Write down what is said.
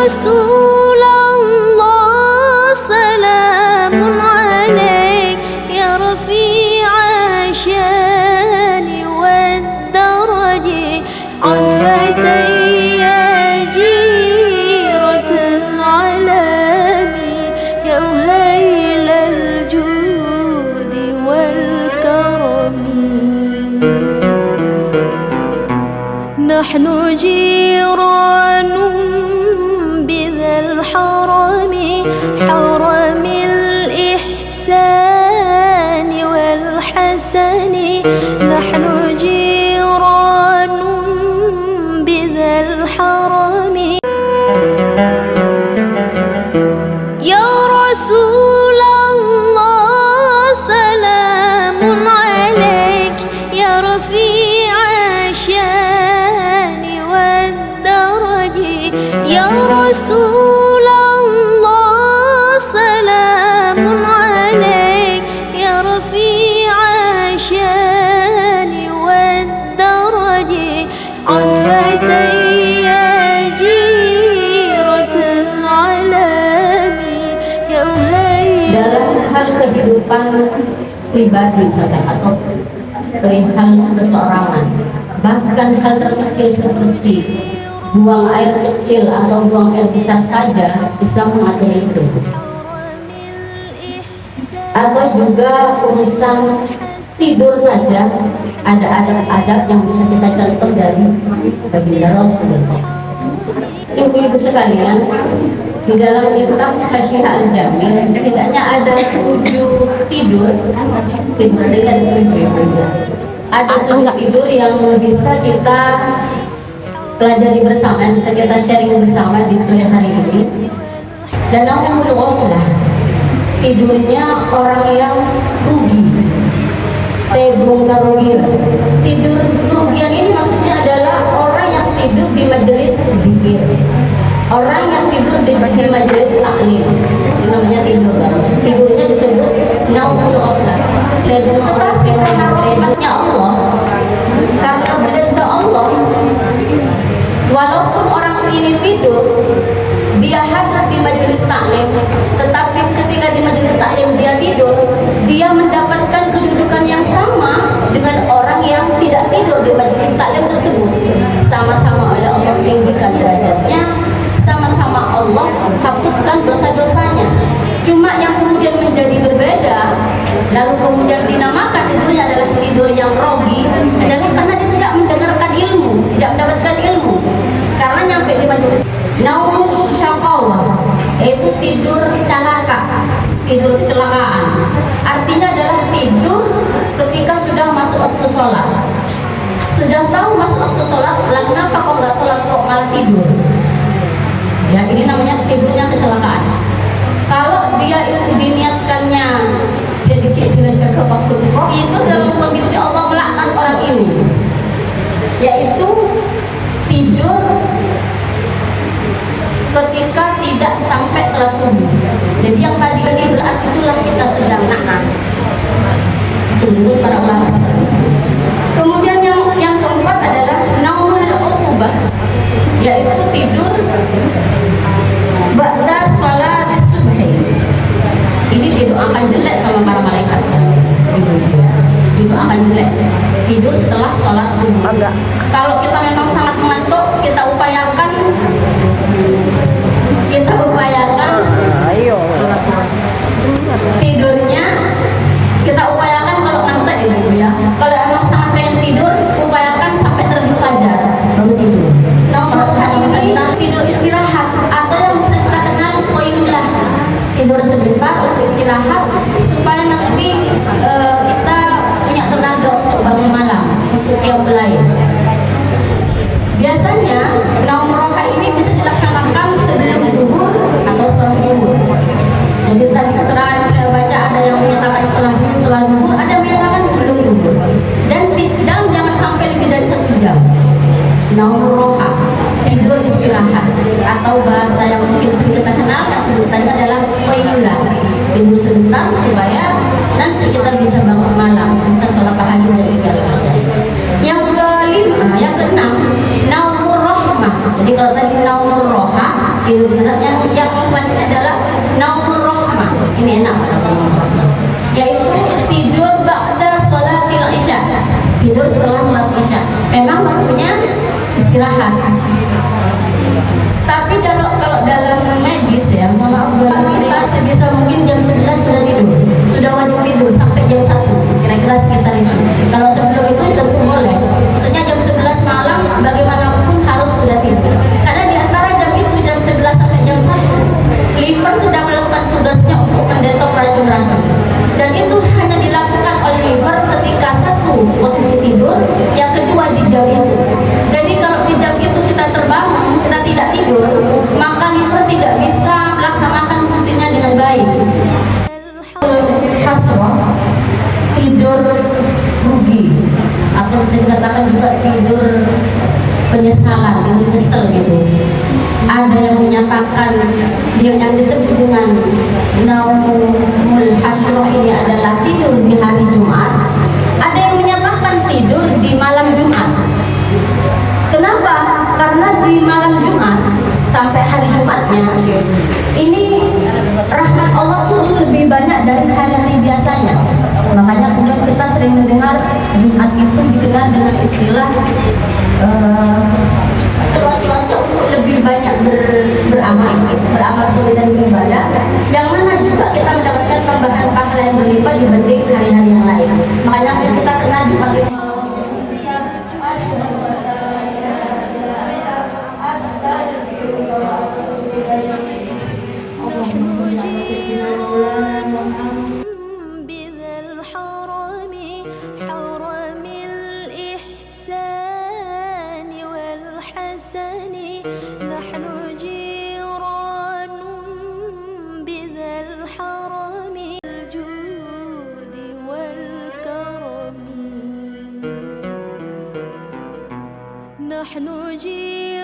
رسول الله سلام عليك يا رفيع الشان والدرج عفتي يا جيرة العلام يا وهيل الجود والكرم نحن جيران بذا الحرم حرم الإحسان والحسن نحن جيران بذا الحرم يا رسول الله سلام عليك يا رفيع الشان والدرج يا رسول الله سلام عليك يا رفيع الشان والدرج عفتي يا جيرة العلام يا وهيل. Dalam hal kehidupan pribadi misalkan atau perihal perseorangan, bahkan hal terkecil seperti buang air kecil atau buang air besar saja Islam mengatur itu. Atau juga urusan tidur saja ada adab-adab yang bisa kita contoh dari baginda Rasul. Ibu-ibu sekalian, di dalam kitab Hasyiah Al-Jamil setidaknya ada 7 tidur ada 7 tidur yang bisa kita pelajari bersama, yang bisa kita sharing bersama di sore hari ini. Dan namun ghaflah, tidurnya orang yang rugi, tebung karugir. Tidur kerugian ini maksudnya adalah orang yang tidur di majelis zikir, orang yang tidur di majelis taklim, itu namanya tidur. Tidurnya disebut naumul ghaflah. Tetapi karena rahmatnya Allah, karena berzat Allah, walaupun orang ini tidur, dia hadir di majelis taklim, tetapi ketika di majelis taklim dia tidur, dia mendapatkan kedudukan yang sama dengan orang yang tidak tidur di majelis taklim tersebut. Sama-sama oleh Allah tinggikan derajatnya, sama-sama Allah hapuskan dosa-dosanya. Cuma yang kemudian menjadi berbeda, lalu kemudian dinamakan tidurnya adalah tidur yang rogi, adalah karena dia tidak mendengarkan ilmu, tidak mendapatkan ilmu. Karena nyampe di majelis naumus syaqawah, yaitu tidur celaka, tidur kecelakaan. Artinya adalah tidur ketika sudah masuk waktu sholat. Sudah tahu masuk waktu sholat, lalu kenapa kok nggak sholat kok malah tidur? Ya ini namanya tidurnya kecelakaan. Kalau dia itu diniatkannya jadi jaga waktu itu dalam kondisi Allah melaknat orang ini, yaitu tidur ketika tidak sampai sholat subuh. Jadi yang tadi berarti itulah kita sedang naas. Itu menurut para ulama seperti itu. Kemudian yang keempat adalah naumul uqubah, yaitu tidur ba'da sholat subhi. Ini didoakan jelek sama para malaikat, ibu-ibu ya. Didoakan jelek tidur setelah sholat subuh. Kalau kita memang sangat mengantuk, kita upayakan tidurnya, kita upayakan kalau ngantuk ibu ya. Kalau emang sangat pengen tidur, upayakan sampai terbit fajar baru tidur. Nomor ini bisa kita tidur istirahat, atau yang bisa kita kenal qoyulah, tidur sebentar untuk istirahat supaya nanti kita punya tenaga untuk bangun malam untuk qiyam lain. Biasanya naum roha ini bisa dilaksanakan sebelum zuhur atau setelah zuhur. Jadi tadi keterangan yang saya baca ada yang menyatakan setelah zuhur, ada yang menyatakan sebelum zuhur. Dan jangan sampai lebih dari 1 jam. Naum roha, tidur istirahat, atau bahasa yang mungkin sering kita kenal yang sebutannya adalah qailula, tidur sebentar supaya nanti kita bisa bangun malam, bisa sholat tahajud dan segala macam. Yang keenam, naumur rahmah. Jadi kalau tadi naumur roha tidur di sana. Yang selanjutnya adalah naumur rahmah. Ini enak, yaitu tidur ba'da sholatil isya, tidur setelah sholat isya. Memang waktunya istirahat, tapi kalau dalam medis ya, mohon maaf buat kita, sebisa mungkin jam 11 sudah tidur, sudah wajib tidur sampai jam 1, kira-kira sekitar itu. Kalau sebelum itu tentu boleh, maksudnya jam 11 malam bagaimanapun harus sudah tidur, karena di antara jam itu, jam 11 sampai jam 1, liver sedang melakukan tugasnya untuk mendetok racun-racun, dan itu hanya dilakukan oleh liver ketika satu posisi tidur, yang kedua di jam itu. Jadi kalau di jam itu kita terbangun, kita tidak tidur, maka liver tidak bisa melaksanakan fungsinya dengan baik. Hasrah, tidur rugi, atau bisa dikatakan juga tidur penyesalan, menyesal gitu. Ada yang menyatakan yang disebut dengan naumul hasrah ini adalah tidur di hari Jumat. Ada yang menyatakan tidur di malam Jumat. Kenapa? Karena di malam Jumat sampai hari Jumatnya ini rahmat Allah turun lebih banyak dari hari-hari biasanya. Makanya kemudian kita sering mendengar Jumat itu dikenal dengan istilah luas-luasnya untuk lebih banyak beramal soleh dan beribadah, yang mana juga kita mendapatkan tambahan pahala yang berlipat dibanding hari-hari yang lain. Makanya kita kenal Jumat itu. بذا الحرم حرم الإحسان والحسن نحن جيران بذا الحرم الجود والكرم نحن جيران